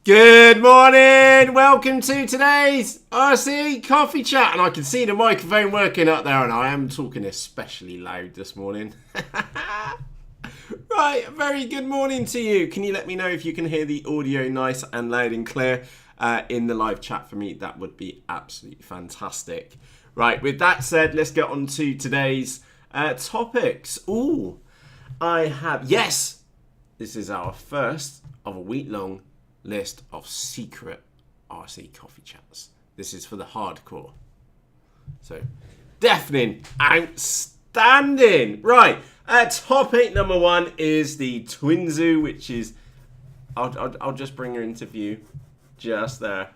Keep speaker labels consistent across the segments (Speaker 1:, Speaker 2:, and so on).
Speaker 1: Good morning! Welcome to today's RC Coffee Chat. And I can see the microphone working up there, and I am talking especially loud this morning. Right, very good morning to you. Can you let me know if you can hear the audio nice and loud and clear in the live chat for me? That would be absolutely fantastic. Right, with that said, let's get on to today's topics. Ooh, yes, this is our first of a week-long list of secret RC coffee chats. This is for the hardcore. So, deafening, outstanding. Right, topic number one is the Twin Zoo, which is, I'll just bring her into view, just there.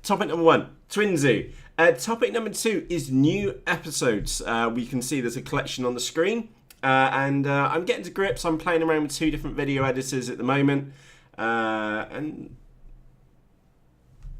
Speaker 1: Topic number one, Twin Zoo. Topic number two is new episodes. We can see there's a collection on the screen. And I'm getting to grips. I'm playing around with two different video editors at the moment. And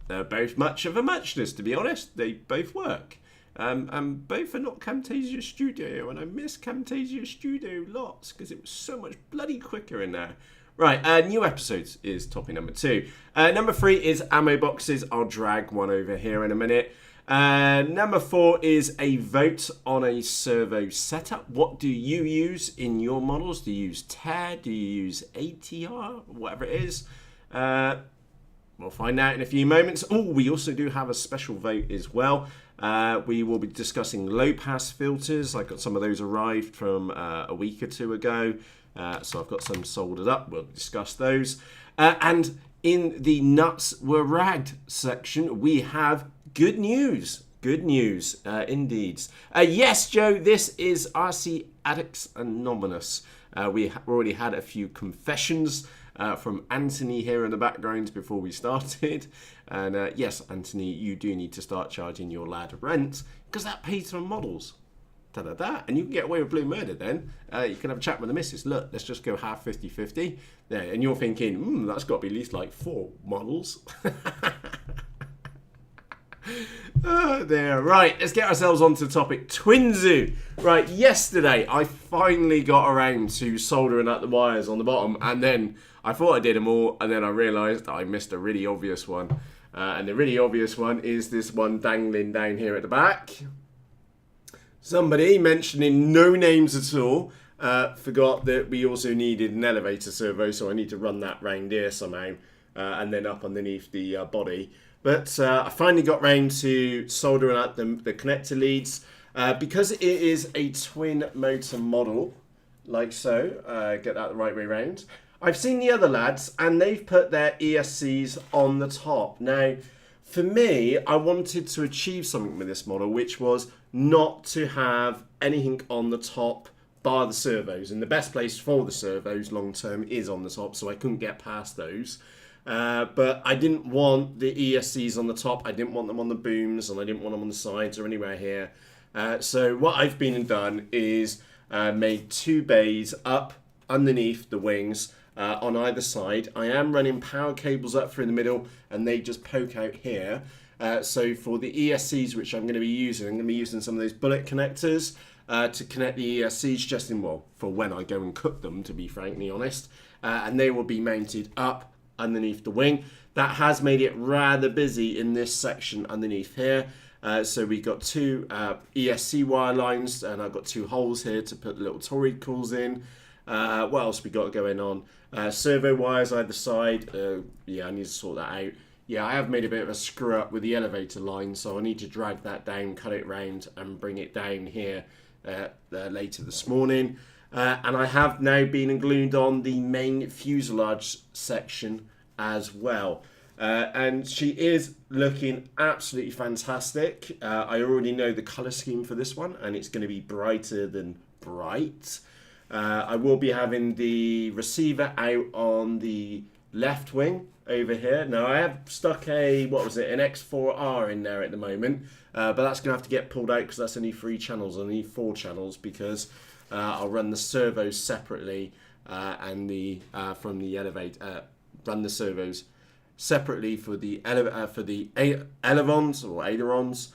Speaker 1: they're both much of a muchness, to be honest. They both work. And both are not Camtasia Studio. And I miss Camtasia Studio lots because it was so much bloody quicker in there. Right, new episodes is topic number two. Number three is ammo boxes. I'll drag one over here in a minute. Number four is a vote on a servo setup. What do you use in your models? Do you use TER? Do you use ATR? Whatever it is. We'll find out in a few moments. Oh, we also do have a special vote as well. We will be discussing low pass filters. I got some of those arrived from a week or two ago. So I've got some soldered up. We'll discuss those. And in the nuts were ragged section, we have good news. Good news, indeed. Yes, Joe, this is RC Addicts Anonymous. We already had a few confessions from Anthony here in the background before we started. And yes, Anthony, you do need to start charging your lad rent because that pays for models. Da-da-da. And you can get away with blue murder then. You can have a chat with the missus. Look, let's just go half 50-50. Yeah, and you're thinking, that's got to be at least like 4 models. Oh, there. Right, let's get ourselves onto the topic. Twin Zoo. Right, yesterday I finally got around to soldering up the wires on the bottom, and then I thought I did them all, and then I realised I missed a really obvious one. And the really obvious one is this one dangling down here at the back. Somebody, mentioning no names at all, forgot that we also needed an elevator servo, so I need to run that round here somehow, and then up underneath the body. But I finally got round to soldering out the connector leads. Because it is a twin motor model, like so, get that the right way round. I've seen the other lads, and they've put their ESCs on the top. Now, for me, I wanted to achieve something with this model, which was not to have anything on the top bar the servos. And the best place for the servos long term is on the top, so I couldn't get past those. But I didn't want the ESCs on the top, I didn't want them on the booms, and I didn't want them on the sides or anywhere here. So what I've been and done is made 2 bays up underneath the wings on either side. I am running power cables up through the middle, and they just poke out here. So for the ESCs, which I'm going to be using, some of those bullet connectors to connect the ESCs just in, well, for when I go and cook them, to be frankly honest. And they will be mounted up underneath the wing. That has made it rather busy in this section underneath here. So we've got 2 ESC wire lines, and I've got 2 holes here to put little toroid coils in. What else we got going on? Servo wires either side. Yeah, I need to sort that out. Yeah, I have made a bit of a screw up with the elevator line, so I need to drag that down, cut it round, and bring it down here later this morning. And I have now been glued on the main fuselage section as well. And she is looking absolutely fantastic. I already know the colour scheme for this one, and it's going to be brighter than bright. I will be having the receiver out on the left wing over here. Now I have stuck an X4R in there at the moment, but that's going to have to get pulled out because that's only 3 channels. I need 4 channels because I'll run the servos separately and the from the elevator. Run the servos separately for the elevons or ailerons.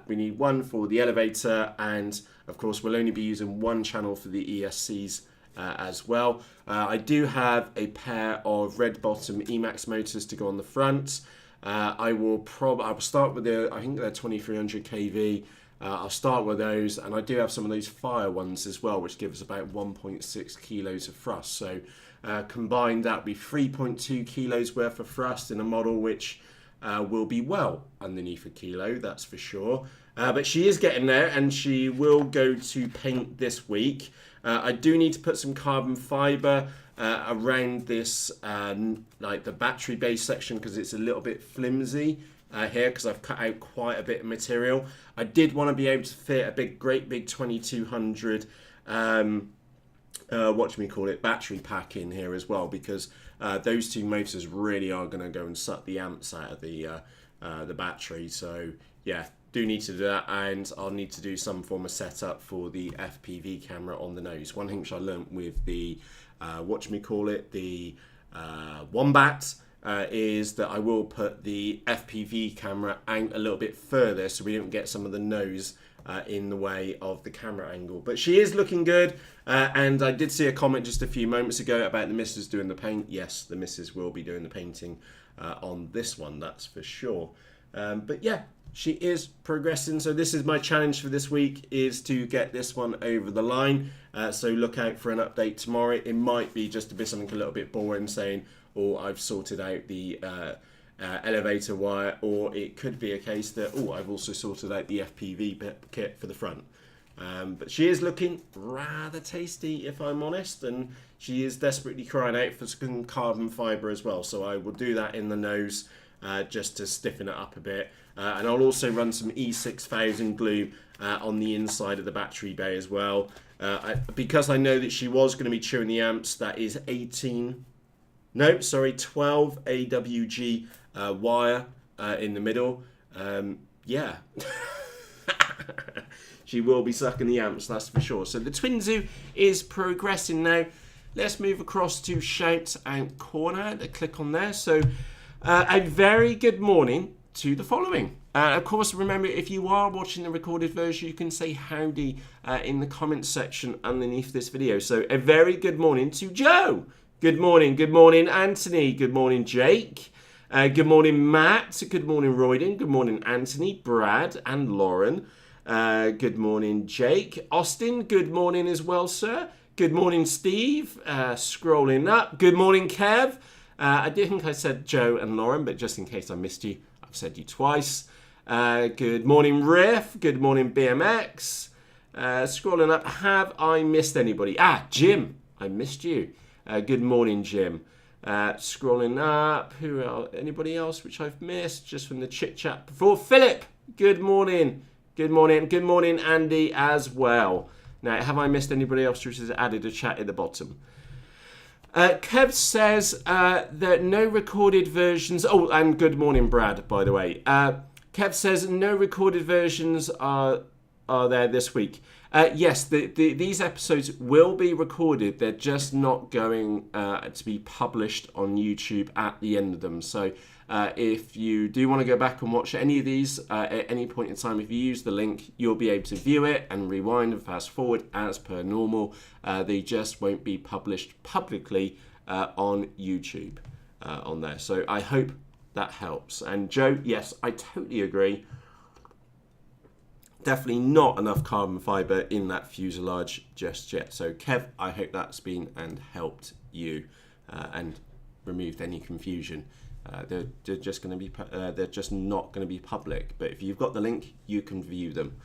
Speaker 1: We need 1 for the elevator, and of course we'll only be using 1 channel for the ESCs as well. I do have a pair of red bottom Emax motors to go on the front. I will start with I think they're 2300 kV. I'll start with those, and I do have some of those fire ones as well, which gives about 1.6 kilos of thrust. So combined, that will be 3.2 kilos worth of thrust in a model which will be well underneath a kilo, that's for sure. But she is getting there, and she will go to paint this week. I do need to put some carbon fibre around this, like the battery base section, because it's a little bit flimsy here, because I've cut out quite a bit of material. I did want to be able to fit a great big 2200 battery pack in here as well, because those two motors really are going to go and suck the amps out of the battery. So yeah, do need to do that, and I'll need to do some form of setup for the FPV camera on the nose. One thing which I learnt with the the Wombat is that I will put the FPV camera out a little bit further so we don't get some of the nose in the way of the camera angle. But she is looking good, and I did see a comment just a few moments ago about the missus doing the paint. Yes, the missus will be doing the painting on this one, that's for sure. But yeah, she is progressing. So this is my challenge for this week, is to get this one over the line. So look out for an update tomorrow. It might be just a bit something a little bit boring, saying, oh, I've sorted out the elevator wire, or it could be a case that, oh, I've also sorted out the FPV kit for the front. But she is looking rather tasty, if I'm honest, and she is desperately crying out for some carbon fibre as well. So I will do that in the nose just to stiffen it up a bit. And I'll also run some E6000 glue on the inside of the battery bay as well. Because I know that she was going to be chewing the amps, that is 12 AWG wire in the middle. Yeah. She will be sucking the amps, that's for sure. So the Twinzoo is progressing now. Let's move across to Shout Out Corner. Click on there. So a very good morning to the following. Of course, remember, if you are watching the recorded version, you can say howdy in the comments section underneath this video. So a very good morning to Joe. Good morning, Anthony. Good morning, Jake. Good morning, Matt. Good morning, Royden. Good morning, Anthony, Brad, and Lauren. Good morning, Jake. Austin, good morning as well, sir. Good morning, Steve. Scrolling up. Good morning, Kev. I did think I said Joe and Lauren, but just in case I missed you, I've said you twice. Good morning, Riff. Good morning, BMX. Scrolling up. Have I missed anybody? Jim. I missed you. Good morning, Jim. Scrolling up. Who else? Anybody else which I've missed just from the chit chat before? Philip. Good morning. Good morning. Good morning, Andy, as well. Now, have I missed anybody else which has added a chat at the bottom? Kev says that no recorded versions. Oh, and good morning, Brad, by the way. Kev says no recorded versions are there this week. Yes, these episodes will be recorded. They're just not going to be published on YouTube at the end of them. So if you do want to go back and watch any of these at any point in time, if you use the link, you'll be able to view it and rewind and fast forward as per normal. They just won't be published publicly on YouTube on there. So I hope that helps. And Joe, yes, I totally agree. Definitely not enough carbon fibre in that fuselage just yet. So Kev, I hope that's been and helped you and removed any confusion. They're just going to be they're just not going to be public. But if you've got the link, you can view them.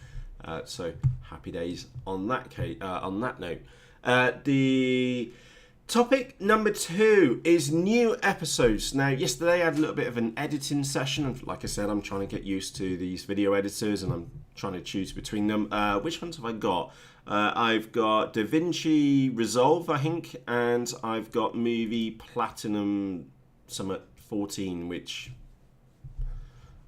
Speaker 1: So happy days on that case. On that note, the topic number 2 is new episodes. Now, yesterday I had a little bit of an editing session, and like I said, I'm trying to get used to these video editors, and I'm trying to choose between them. Which ones have I got? I've got DaVinci Resolve, I think, and I've got Movie Platinum Summit 14, which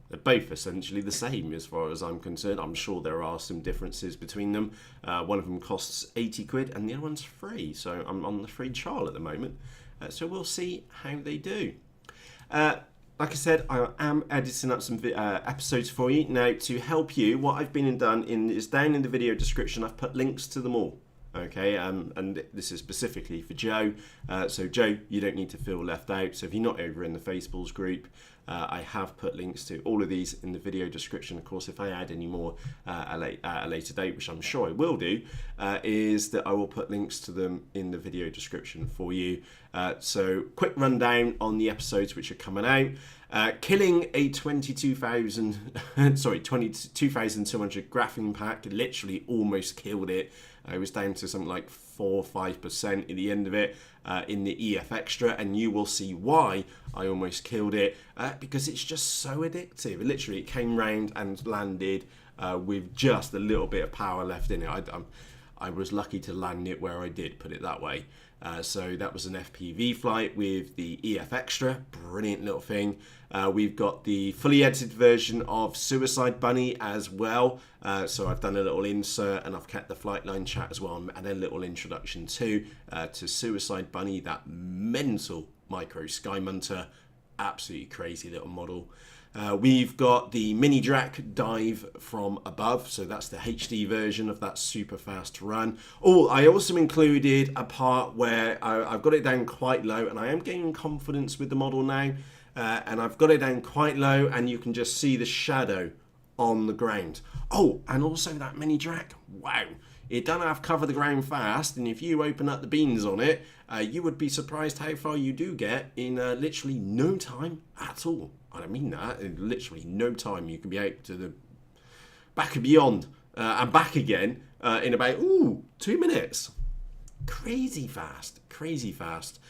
Speaker 1: they're both essentially the same as far as I'm concerned. I'm sure there are some differences between them. One of them costs 80 quid and the other one's free. So I'm on the free trial at the moment. So we'll see how they do. Like I said, I am editing up some episodes for you. Now, to help you, what I've been and done is down in the video description, I've put links to them all. Okay, and this is specifically for Joe. So Joe, you don't need to feel left out. So if you're not over in the FaceBalls group, I have put links to all of these in the video description. Of course, if I add any more at a later date, which I'm sure I will do, is that I will put links to them in the video description for you. So quick rundown on the episodes which are coming out. Killing a 22,200 graphene pack, literally almost killed it. I was down to something like 4 or 5% at the end of it in the EFXtra, and you will see why I almost killed it, because it's just so addictive. Literally, it came round and landed with just a little bit of power left in it. I was lucky to land it where I did, put it that way. So that was an FPV flight with the EFXtra, brilliant little thing. We've got the fully edited version of Suicide Bunny as well. So I've done a little insert and I've kept the flight line chat as well, and a little introduction to Suicide Bunny, that mental micro SkyMunter, absolutely crazy little model. We've got the mini Drak dive from above, so that's the HD version of that super fast run. Oh, I also included a part where I've got it down quite low, and I am gaining confidence with the model now, and I've got it down quite low, and you can just see the shadow on the ground. Oh, and also that mini Drak, wow, it doesn't have cover the ground fast, and if you open up the beans on it, you would be surprised how far you do get in literally no time at all. I mean that, in literally no time you can be out to the back and beyond and back again in about 2 minutes. Crazy fast, crazy fast.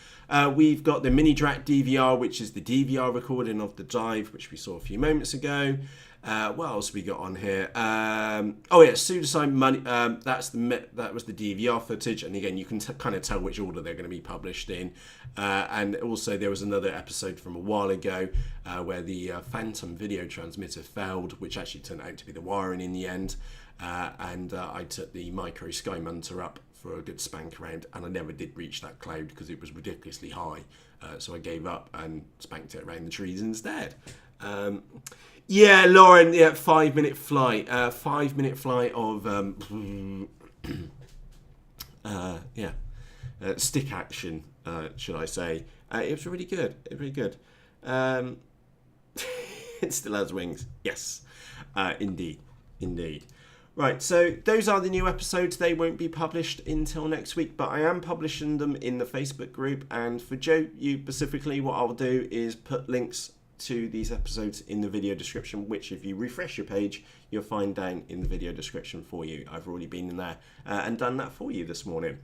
Speaker 1: We've got the mini Drak DVR, which is the DVR recording of the dive, which we saw a few moments ago. What else we got on here? Oh yeah, Suicide Money. That was the DVR footage, and again, you can kind of tell which order they're going to be published in. And also, there was another episode from a while ago where the Phantom video transmitter failed, which actually turned out to be the wiring in the end. And I took the micro SkyMunter up for a good spank around, and I never did reach that cloud because it was ridiculously high. So I gave up and spanked it around the trees instead. Yeah, Lauren, yeah, 5-minute flight. 5-minute flight of, stick action, should I say. It was really good. It was really good. It still has wings. Yes, indeed. Indeed. Right, so those are the new episodes. They won't be published until next week, but I am publishing them in the Facebook group. And for Joe, you specifically, what I'll do is put links to these episodes in the video description, which if you refresh your page, you'll find down in the video description for you. I've already been in there and done that for you this morning.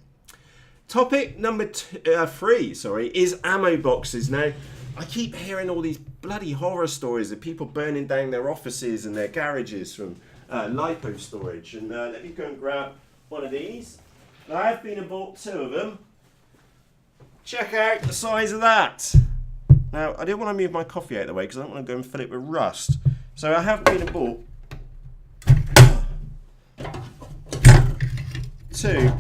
Speaker 1: Topic number 3, is ammo boxes. Now, I keep hearing all these bloody horror stories of people burning down their offices and their garages from LiPo storage. And let me go and grab one of these. I have been and bought 2 of them. Check out the size of that. Now, I didn't want to move my coffee out of the way because I don't want to go and fill it with rust. So I have been and bought 2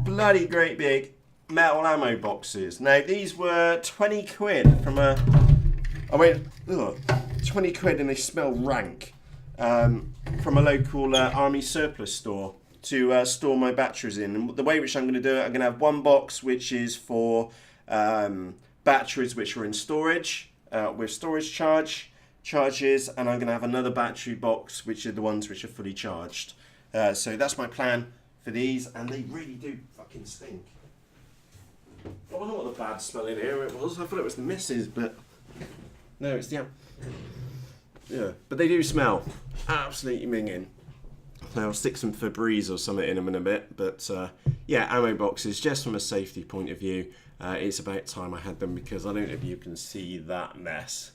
Speaker 1: bloody great big metal ammo boxes. Now, these were 20 quid from a... I went, 20 quid and they smell rank. From a local army surplus store to store my batteries in. And the way which I'm going to do it, I'm going to have one box which is for... batteries which are in storage with storage charges, and I'm going to have another battery box which are the ones which are fully charged. So that's my plan for these, and they really do fucking stink. I wonder what the bad smell in here it was. I thought it was the missus, but no, it's the yeah. But they do smell absolutely minging. I'll stick some Febreze or something in them in a bit, but yeah, ammo boxes just from a safety point of view. It's about time I had them because I don't know if you can see that mess.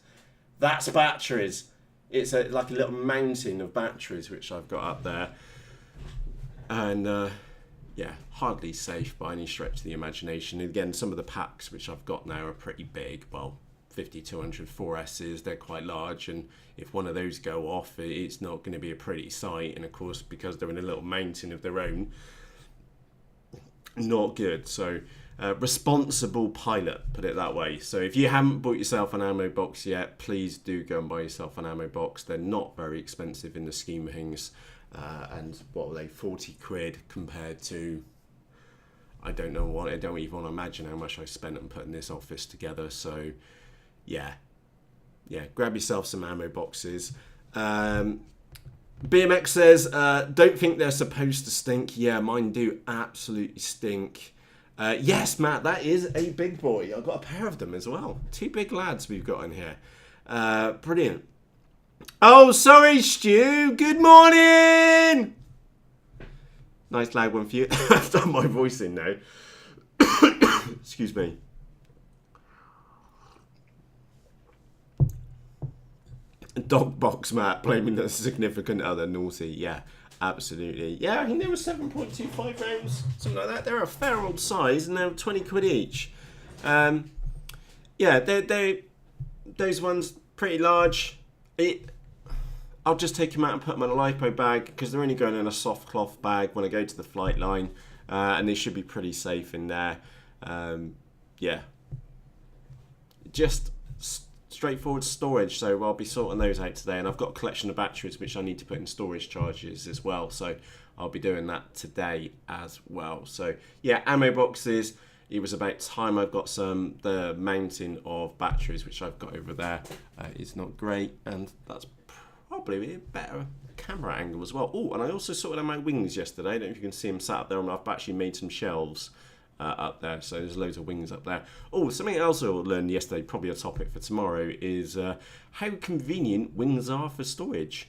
Speaker 1: That's batteries. It's like a little mountain of batteries which I've got up there. And yeah, hardly safe by any stretch of the imagination. Again, some of the packs which I've got now are pretty big. Well, 5200 4S's, they're quite large, and if one of those go off, it's not going to be a pretty sight. And of course, because they're in a little mountain of their own, not good. So responsible pilot, put it that way. So if you haven't bought yourself an ammo box yet, please do go and buy yourself an ammo box. They're not very expensive in the scheme of things, and what were they, 40 quid compared to I don't know what, I don't even want to imagine how much I spent on putting this office together. So yeah, grab yourself some ammo boxes. BMX says, don't think they're supposed to stink. Yeah, mine do absolutely stink. Yes, Matt, that is a big boy. I've got a pair of them as well. 2 big lads we've got in here. Brilliant. Oh, sorry, Stu. Good morning. Nice loud one for you. I've done my voice in now. Excuse me. Dog box, Matt, blaming the significant other. Naughty. Yeah, absolutely. Yeah, I think there were 7.25 rounds, something like that. They're a fair old size, and they're 20 quid each. Yeah, those ones pretty large. I'll just take them out and put them in a lipo bag because they're only going in a soft cloth bag when I go to the flight line, and they should be pretty safe in there. Yeah, just straightforward storage. So I'll be sorting those out today, and I've got a collection of batteries which I need to put in storage charges as well. So I'll be doing that today as well. So yeah, ammo boxes. It was about time I've got the mounting of batteries, which I've got over there, is not great, and that's probably a better camera angle as well. Oh, and I also sorted out my wings yesterday. I don't know if you can see them sat up there. I've actually made some shelves up there, so there's loads of wings up there. Oh, something else I learned yesterday, probably a topic for tomorrow, is how convenient wings are for storage.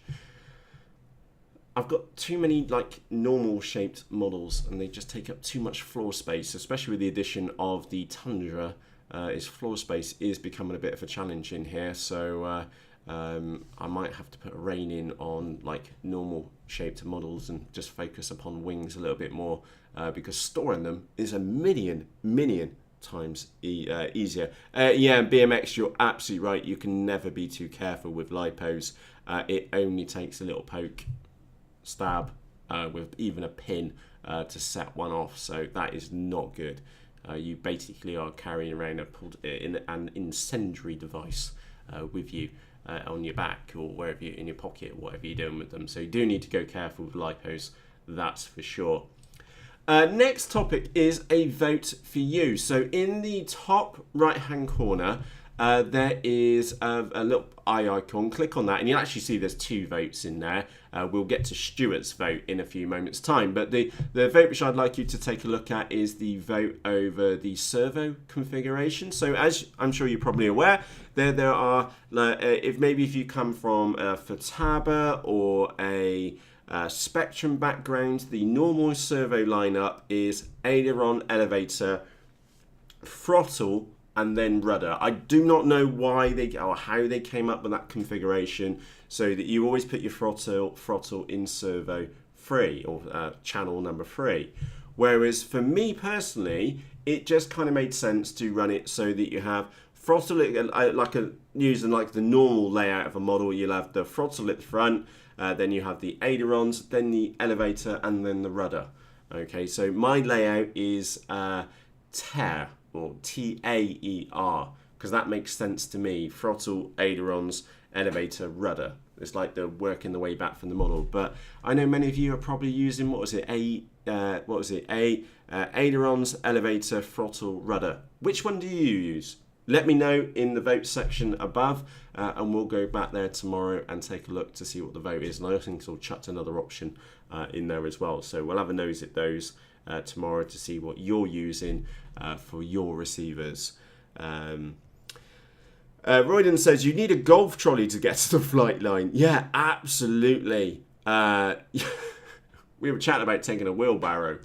Speaker 1: I've got too many like normal shaped models, and they just take up too much floor space, especially with the addition of the Tundra. Its floor space is becoming a bit of a challenge in here, so I might have to put a rein in on like normal shaped models and just focus upon wings a little bit more, because storing them is a million times easier. Yeah, BMX, you're absolutely right. You can never be too careful with lipos. It only takes a little poke, stab with even a pin to set one off, so that is not good. You basically are carrying around an incendiary device with you on your back or wherever in your pocket, or whatever you're doing with them. So you do need to go careful with lipos, that's for sure. Next topic is a vote for you. So in the top right hand corner, there is a little eye icon. Click on that and you'll actually see there's 2 votes in there. We'll get to Stewart's vote in a few moments time, but the vote which I'd like you to take a look at is the vote over the servo configuration. So as I'm sure you're probably aware, there are, if you come from a Futaba or a Spectrum background, the normal servo lineup is aileron, elevator, throttle, and then rudder. I do not know why or how they came up with that configuration, so that you always put your throttle in servo 3 or channel number 3. Whereas for me personally, it just kind of made sense to run it so that you have throttle using like the normal layout of a model. You'll have the throttle at the front, then you have the ailerons, then the elevator, and then the rudder. Okay, so my layout is TAER, or TAER, because that makes sense to me. Throttle, ailerons, elevator, rudder. It's like they're working the way back from the model. But I know many of you are probably using, ailerons, elevator, throttle, rudder. Which one do you use? Let me know in the vote section above, and we'll go back there tomorrow and take a look to see what the vote is. And I think I'll chuck another option in there as well. So we'll have a nose at those tomorrow to see what you're using for your receivers. Royden says, you need a golf trolley to get to the flight line. Yeah, absolutely. We were chatting about taking a wheelbarrow.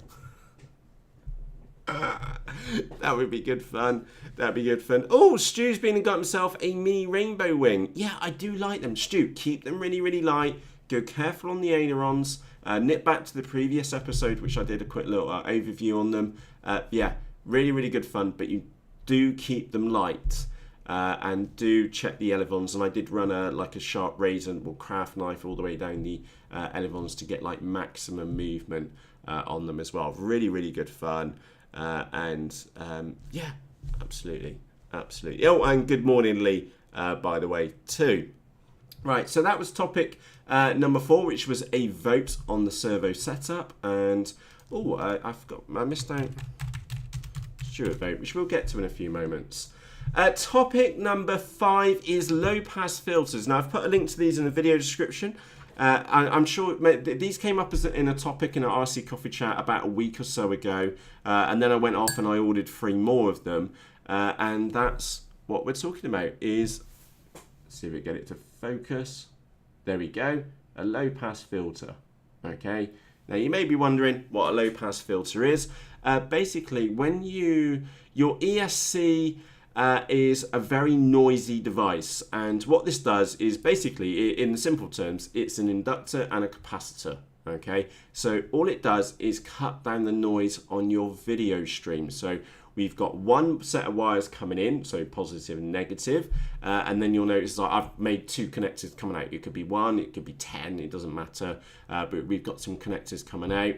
Speaker 1: That would be good fun. That'd be good fun. Oh, Stu's been and got himself a mini rainbow wing. Yeah, I do like them. Stu, keep them really light. Go careful on the ailerons. Nip back to the previous episode, which I did a quick little overview on them. Yeah, really good fun, but you do keep them light. And do check the elevons, and I did run a sharp razor or craft knife all the way down the elevons to get like maximum movement on them as well. Really good fun. Yeah, absolutely. Oh, and good morning, Lee, by the way, too. Right, so that was topic number 4, which was a vote on the servo setup. And I missed out. Stewart vote, which we'll get to in a few moments. Topic number 5 is low pass filters. Now I've put a link to these in the video description. I'm sure these came up in a topic in an RC Coffee Chat about a week or so ago, and then I went off and I ordered 3 more of them, and that's what we're talking about. Is, let's see if we get it to focus. There we go, a low pass filter. Okay, now you may be wondering what a low pass filter is. Basically, when your ESC is a very noisy device, and what this does is basically, in simple terms, it's an inductor and a capacitor. Okay, so all it does is cut down the noise on your video stream. So we've got one set of wires coming in, so positive and negative, and then you'll notice that I've made 2 connectors coming out. It could be 1, it could be 10, it doesn't matter, but we've got some connectors coming out.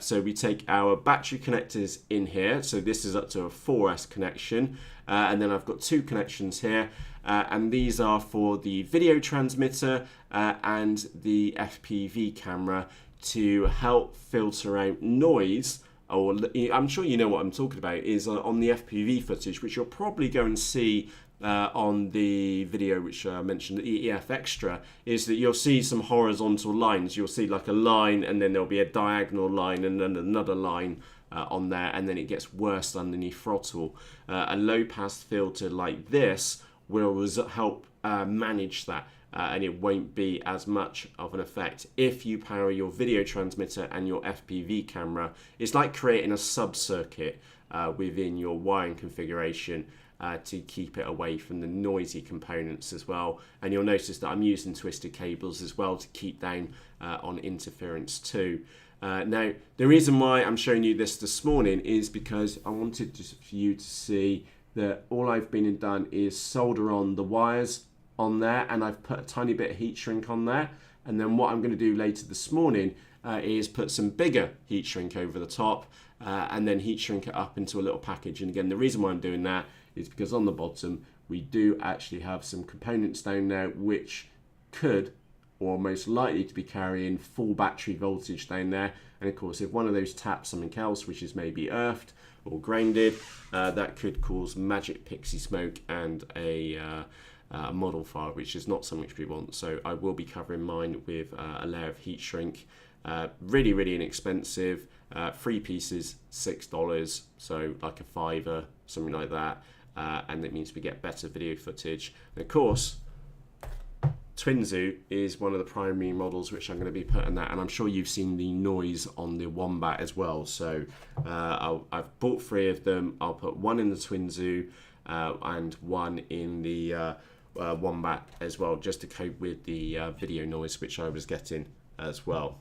Speaker 1: So we take our battery connectors in here, so this is up to a 4S connection, and then I've got 2 connections here, and these are for the video transmitter and the FPV camera to help filter out noise. Or I'm sure you know what I'm talking about, is on the FPV footage, which you'll probably go and see on the video which I mentioned, the EFXtra, is that you'll see some horizontal lines. You'll see like a line, and then there'll be a diagonal line, and then another line on there, and then it gets worse underneath throttle. A low pass filter like this will help manage that. And it won't be as much of an effect. If you power your video transmitter and your FPV camera, it's like creating a sub-circuit within your wiring configuration to keep it away from the noisy components as well. And you'll notice that I'm using twisted cables as well to keep down on interference too. Now, the reason why I'm showing you this morning is because I wanted for you to see that all I've been and done is solder on the wires on there, and I've put a tiny bit of heat shrink on there, and then what I'm going to do later this morning is put some bigger heat shrink over the top, and then heat shrink it up into a little package. And again, the reason why I'm doing that is because on the bottom we do actually have some components down there which could, or most likely to be, carrying full battery voltage down there. And of course, if one of those taps something else which is maybe earthed or grounded, that could cause magic pixie smoke and a model fire, which is not something which we want. So I will be covering mine with a layer of heat shrink. Really inexpensive. 3 pieces, $6, so like a $5, something like that. And it means we get better video footage. And of course, Twinzoo is one of the primary models which I'm going to be putting that, and I'm sure you've seen the noise on the Wombat as well. So I've bought 3 of them. I'll put 1 in the Twinzoo and 1 in the Wombat as well, just to cope with the video noise which I was getting as well.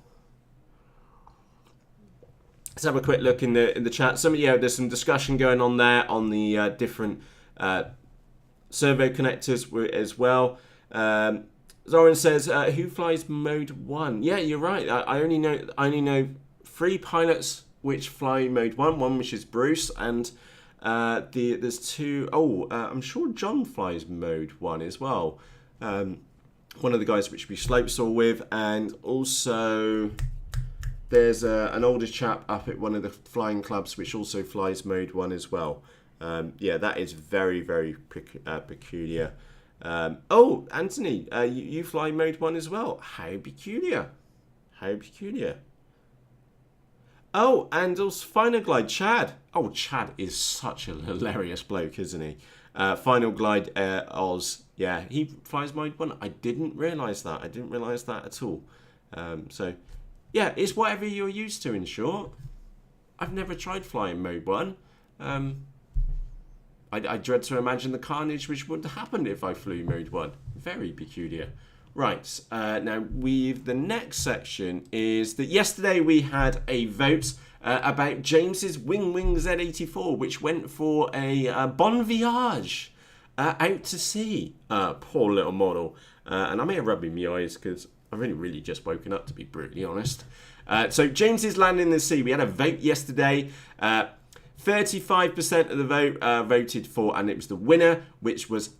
Speaker 1: Let's have a quick look in the chat. There's some discussion going on there on the different servo connectors as well. Zoran says, "Who flies mode 1?" Yeah, you're right. I only know 3 pilots which fly mode 1. One which is Bruce, and there's 2. I'm sure John flies mode 1 as well. One of the guys which we slope saw with, and also there's an older chap up at one of the flying clubs which also flies mode 1 as well. Yeah, that is very peculiar. Anthony, you fly mode 1 as well. How peculiar. How peculiar. Oh, and also Final Glide, Chad. Oh, Chad is such a hilarious bloke, isn't he? Final Glide Oz. Yeah, he flies mode 1. I didn't realise that. I didn't realise that at all. So, yeah, it's whatever you're used to, in short. I've never tried flying mode 1. I dread to imagine the carnage which would happen if I flew mode 1. Very peculiar. Right, now the next section is that yesterday we had a vote about James's Wingwing Z84, which went for a bon voyage out to sea. Poor little model. And I'm here rubbing my eyes because I've only really just woken up, to be brutally honest. So James is landing in the sea. We had a vote yesterday. 35% of the vote voted for, and it was the winner, which was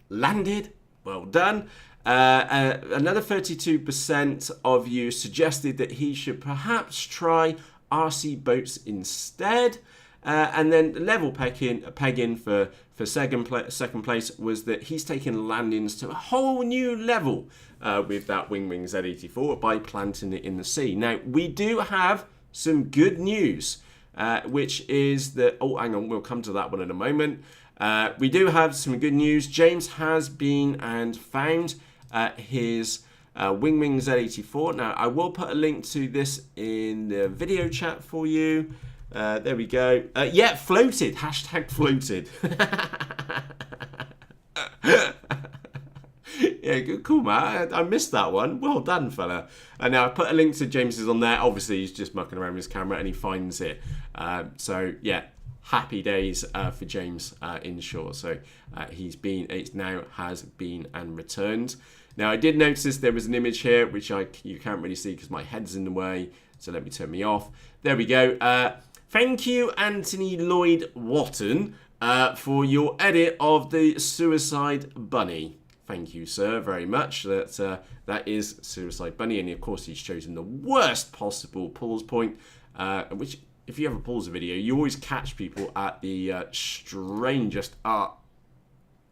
Speaker 1: #landed. Well done. Another 32% of you suggested that he should perhaps try RC boats instead. And then the level pegging for second place was that he's taken landings to a whole new level with that Wingwing Z84 by planting it in the sea. Now, we do have some good news, which is that... Oh, hang on, we'll come to that one in a moment. We do have some good news. James has been and found his Wingwing Z84. Now, I will put a link to this in the video chat for you. There we go. Yeah, floated. Hashtag floated. Yeah, good, cool, man. I missed that one. Well done, fella. And now I put a link to James's on there. Obviously, he's just mucking around with his camera and he finds it. So, yeah, happy days for James in short. So, it now has been and returned. Now, I did notice there was an image here, which you can't really see because my head's in the way. So, let me turn me off. There we go. Thank you, Anthony Lloyd Watton, for your edit of the Suicide Bunny. Thank you, sir, very much. That is Suicide Bunny, and of course he's chosen the worst possible pause point, which, if you ever pause a video, you always catch people at the strangest art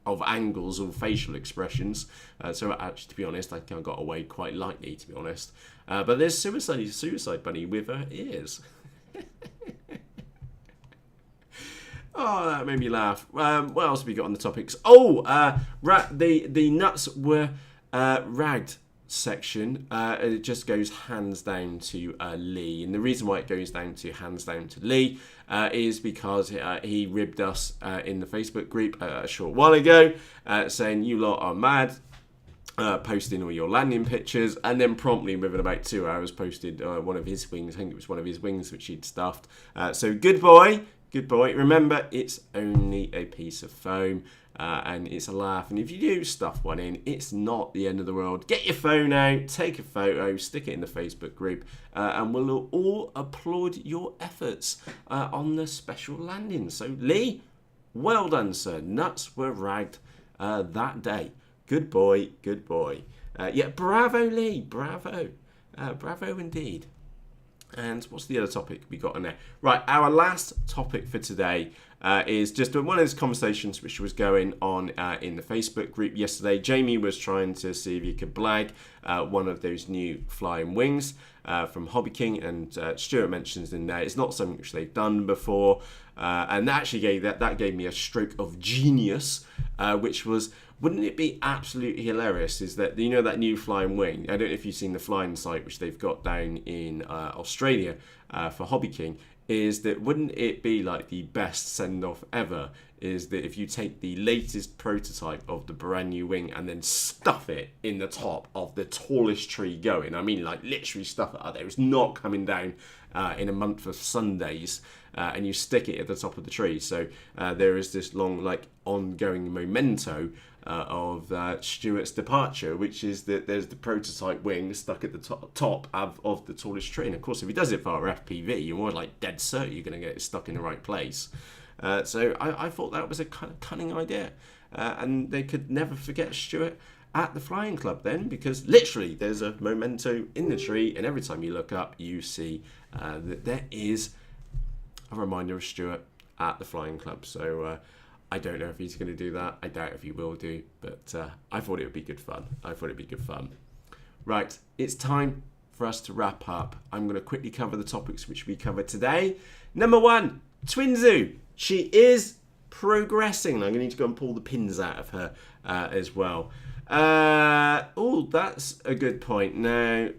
Speaker 1: of angles or facial expressions. So actually, to be honest, I kind of got away quite lightly, to be honest. But there's Suicide Bunny with her ears. Oh, that made me laugh. What else have we got on the topics? Oh, the nuts were ragged section. It just goes hands down to Lee. And the reason why it goes hands down to Lee is because he ribbed us in the Facebook group a short while ago, saying you lot are mad. Posting all your landing pictures, and then promptly within about 2 hours posted one of his wings. I think it was one of his wings which he'd stuffed. So good boy. Good boy. Remember, it's only a piece of foam and it's a laugh. And if you do stuff one in, it's not the end of the world. Get your phone out, take a photo, stick it in the Facebook group, and we'll all applaud your efforts on the special landing. So, Lee, well done, sir. Nuts were ragged that day. Good boy, good boy. Yeah, bravo, Lee. Bravo. Bravo indeed. And what's the other topic we got in there? Right, our last topic for today is just one of those conversations which was going on in the Facebook group yesterday. Jamie was trying to see if he could blag one of those new flying wings from Hobby King, and Stuart mentions in there it's not something which they've done before, and that actually gave me a stroke of genius, which was, wouldn't it be absolutely hilarious, is that, you know, that new flying wing, I don't know if you've seen the flying site which they've got down in Australia for Hobby King, is that wouldn't it be like the best send-off ever, is that if you take the latest prototype of the brand new wing and then stuff it in the top of the tallest tree going. I mean, like, literally stuff it out there. It's not coming down in a month of Sundays, and you stick it at the top of the tree. So there is this long, like, ongoing memento of Stewart's departure, which is that there's the prototype wing stuck at the top of the tallest tree. And of course, if he does it for our FPV, you're more like dead certain you're going to get it stuck in the right place. So I thought that was a kind of cunning idea. And they could never forget Stewart at the flying club then, because literally there's a memento in the tree, and every time you look up, you see that there is a reminder of Stewart at the flying club. So I don't know if he's going to do that. I doubt if he will do, but I thought it would be good fun. Right, it's time for us to wrap up. I'm going to quickly cover the topics which we covered today. Number 1, Twinzoo. She is progressing. I'm going to need to go and pull the pins out of her as well. Oh, that's a good point. Now,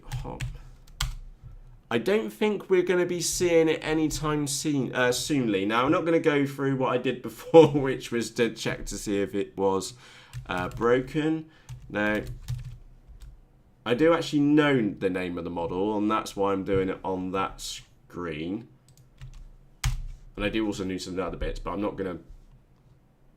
Speaker 1: I don't think we're going to be seeing it anytime soonly. Now, I'm not going to go through what I did before, which was to check to see if it was broken. Now, I do actually know the name of the model, and that's why I'm doing it on that screen. And I do also know some other bits, but I'm not going to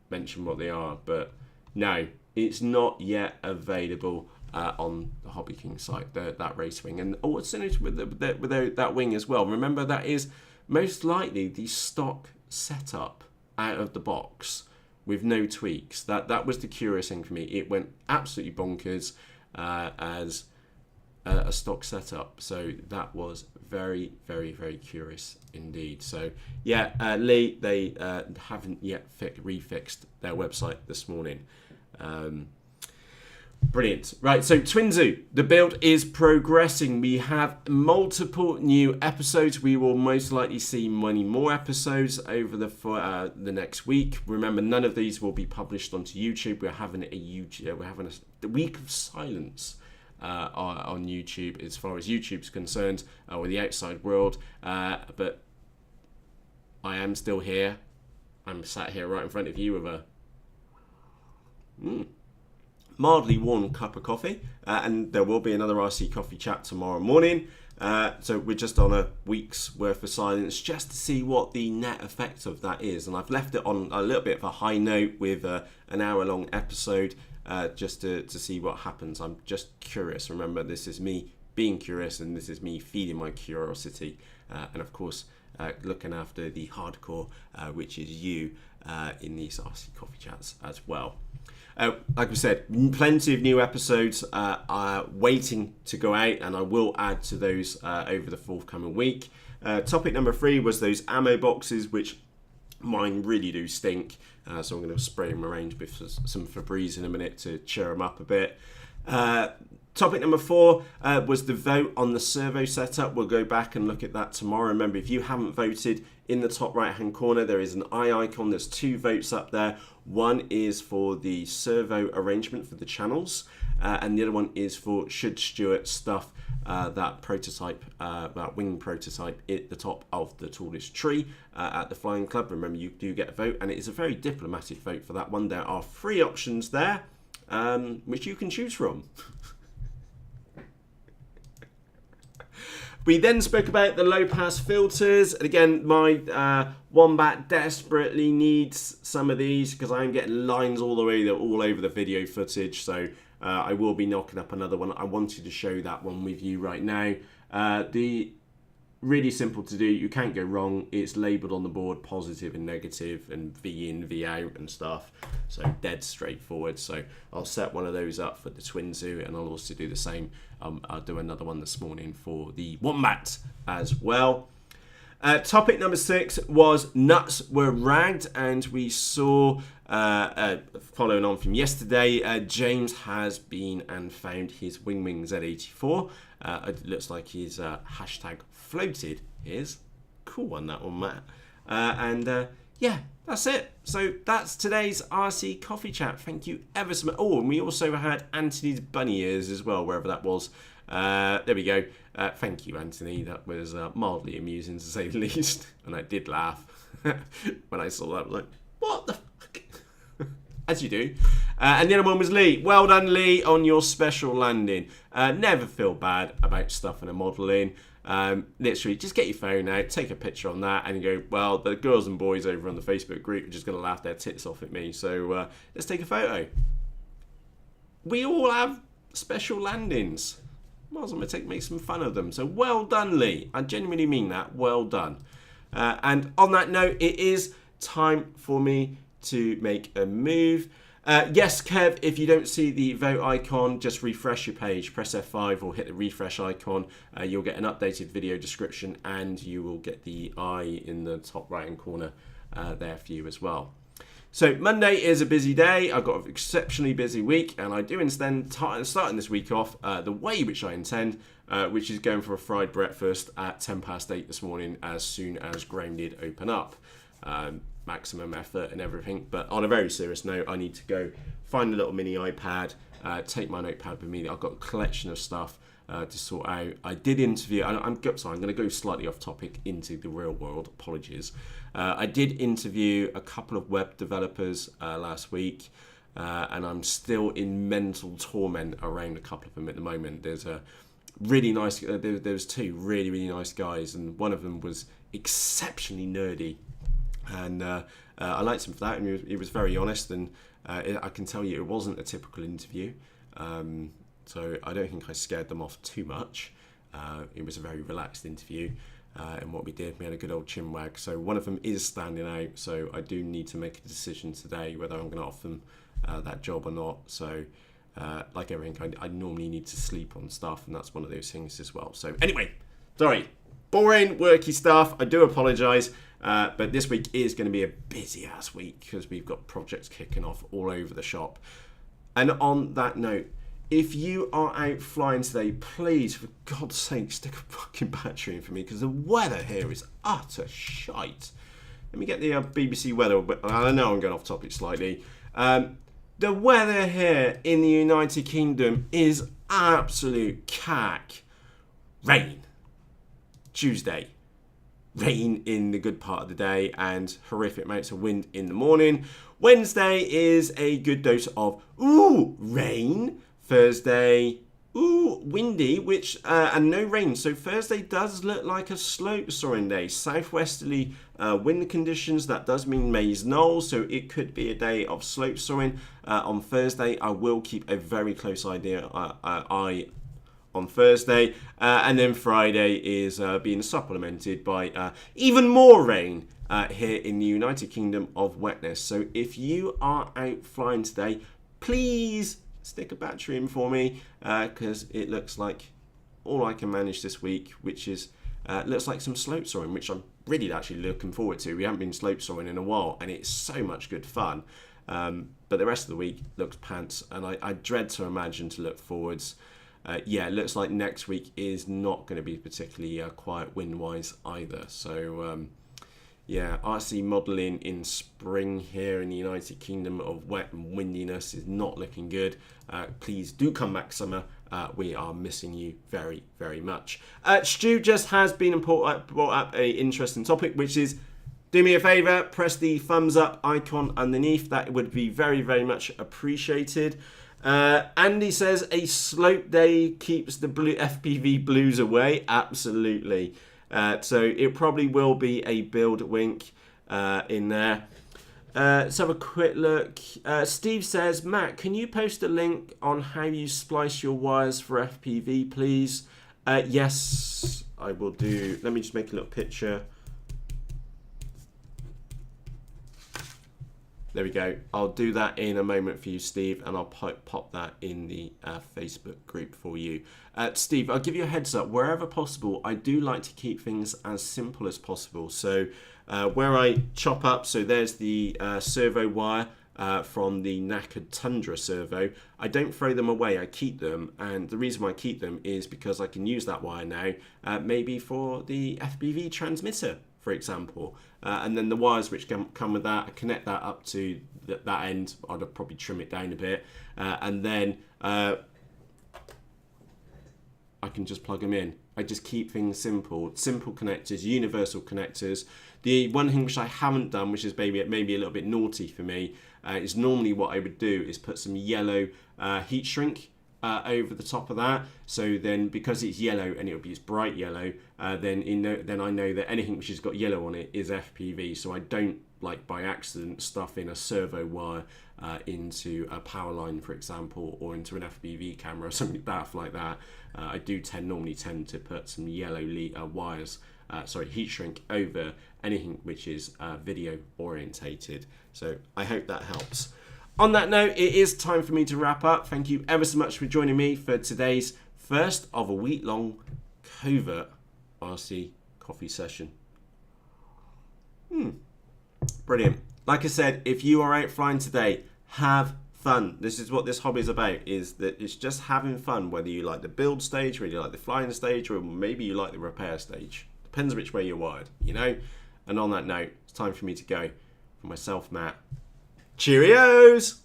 Speaker 1: mention what they are. But no, it's not yet available on the Hobby King site, that race wing. And what's in it with that wing as well? Remember, that is most likely the stock setup out of the box with no tweaks. That was the curious thing for me. It went absolutely bonkers as a stock setup. So that was very, very, very curious indeed. So yeah, Lee, they haven't yet refixed their website this morning. Brilliant. Right, so Twinzoo, the build is progressing. We have multiple new episodes. We will most likely see many more episodes over the next week. Remember, none of these will be published onto YouTube. We're having the week of silence on YouTube as far as YouTube's concerned, with the outside world. But I am still here. I'm sat here right in front of you with a mildly warm cup of coffee, and there will be another RC coffee chat tomorrow morning. So we're just on a week's worth of silence just to see what the net effect of that is, and I've left it on a little bit of a high note with an hour-long episode, just to see what happens. I'm just curious. Remember, this is me being curious, and this is me feeding my curiosity, and of course looking after the hardcore, which is you, in these RC coffee chats as well. Like we said, plenty of new episodes are waiting to go out, and I will add to those over the forthcoming week. Topic number 3 was those ammo boxes, which mine really do stink. So I'm going to spray them around with some Febreze in a minute to cheer them up a bit. Topic number 4 was the vote on the servo setup. We'll go back and look at that tomorrow. Remember, if you haven't voted, in the top right hand corner there is an eye icon. There's 2 votes up there. One is for the servo arrangement for the channels, and the other one is for should Stewart stuff that prototype, that wing prototype at the top of the tallest tree at the Flying Club. Remember, you do get a vote, and it is a very diplomatic vote for that one. There are 3 options there, which you can choose from. We then spoke about the low-pass filters. And again, my Wombat desperately needs some of these because I'm getting lines all over the video footage. So I will be knocking up another one. I wanted to show that one with you right now. The really simple to do. You can't go wrong. It's labelled on the board positive and negative and V in, V out and stuff. So dead straightforward. So I'll set one of those up for the Twinzoo, and I'll also do the same. I'll do another one this morning for the Wombat as well. Topic number 6 was nuts were ragged, and we saw, following on from yesterday, James has been and found his Wingwing Z84. It looks like he's hashtag floated his. Cool one, that one, Matt. Yeah, that's it. So that's today's RC Coffee Chat. Thank you ever so much. Oh, and we also had Anthony's bunny ears as well, wherever that was. There we go. Thank you, Anthony. That was mildly amusing, to say the least. And I did laugh when I saw that. I was like, what the fuck? As you do. And the other one was Lee. Well done, Lee, on your special landing. Never feel bad about stuffing a model in. Literally, just get your phone out, take a picture on that, and go, well, the girls and boys over on the Facebook group are just going to laugh their tits off at me. So let's take a photo. We all have special landings. Might as well make some fun of them. So well done, Lee. I genuinely mean that. Well done. And on that note, it is time for me to make a move. Yes, Kev, if you don't see the vote icon, just refresh your page. Press F5 or hit the refresh icon. You'll get an updated video description, and you will get the eye in the top right-hand corner there for you as well. So Monday is a busy day. I've got an exceptionally busy week, and I do intend starting this week off the way which I intend, which is going for a fried breakfast at 8:10 this morning as soon as grounded open up. Maximum effort and everything, but on a very serious note, I need to go find a little mini iPad, take my notepad with me. I've got a collection of stuff to sort out. I did interview, I'm going to go slightly off topic into the real world, apologies. I did interview a couple of web developers last week, and I'm still in mental torment around a couple of them at the moment. There's a really nice, there's 2 really, really nice guys, and one of them was exceptionally nerdy. And I liked him for that, and he was very honest, and I can tell you it wasn't a typical interview, so I don't think I scared them off too much. It was a very relaxed interview, and what we did, we had a good old chinwag. So one of them is standing out, so I do need to make a decision today whether I'm going to offer them that job or not. So like everything, I normally need to sleep on stuff, and that's one of those things as well. So anyway, sorry, boring, worky stuff. I do apologise, but this week is going to be a busy-ass week because we've got projects kicking off all over the shop. And on that note, if you are out flying today, please, for God's sake, stick a fucking battery in for me because the weather here is utter shite. Let me get the BBC weather, but I know I'm going off topic slightly. The weather here in the United Kingdom is absolute cack. Rain. Tuesday. Rain in the good part of the day and horrific amounts of wind in the morning. Wednesday is a good dose of, rain. Thursday, windy, and no rain. So Thursday does look like a slope soaring day. Southwesterly wind conditions. That does mean Mays Knoll, so it could be a day of slope soaring. On Thursday, I will keep a very close eye on Thursday. And then Friday is being supplemented by even more rain here in the United Kingdom of wetness. So if you are out flying today, please stick a battery in for me because it looks like all I can manage this week, which is looks like some slope soaring, which I'm really actually looking forward to. We haven't been slope soaring in a while, and it's so much good fun. But the rest of the week looks pants, and I dread to imagine to look forwards. It looks like next week is not going to be particularly quiet wind-wise either. So, RC modelling in spring here in the United Kingdom of wet and windiness is not looking good. Please do come back summer. We are missing you very, very much. Stu just has been brought up an interesting topic, which is, do me a favour, press the thumbs up icon underneath. That would be very, very much appreciated. Andy says, a slope day keeps the blue FPV blues away. Absolutely. So it probably will be a build wink in there. Let's have a quick look. Steve says, Matt, can you post a link on how you splice your wires for FPV, please? Yes, I will do. Let me just make a little picture. There we go. I'll do that in a moment for you, Steve, and I'll pop that in the Facebook group for you. Steve, I'll give you a heads up. Wherever possible, I do like to keep things as simple as possible. So where I chop up, so there's the servo wire from the knackered Tundra servo. I don't throw them away, I keep them. And the reason why I keep them is because I can use that wire now, maybe for the FPV transmitter, for example. And then the wires which come with that, I connect that up to that end. I'd probably trim it down a bit. And then I can just plug them in. I just keep things simple. Simple connectors, universal connectors. The one thing which I haven't done, which is maybe a little bit naughty for me, is normally what I would do is put some yellow heat shrink over the top of that. So then, because it's yellow and it's bright yellow, then I know that anything which has got yellow on it is FPV. So I don't, like by accident, stuff in a servo wire into a power line, for example, or into an FPV camera or something like that. I do normally tend to put some yellow wires, heat shrink over anything which is video orientated. So I hope that helps. On that note, it is time for me to wrap up. Thank you ever so much for joining me for today's first of a week-long covert RC coffee session. Brilliant. Like I said, if you are out flying today, have fun. This is what this hobby is about, is that it's just having fun, whether you like the build stage, whether you like the flying stage, or maybe you like the repair stage. Depends which way you're wired, you know? And on that note, it's time for me to go. For myself, Matt, cheerios!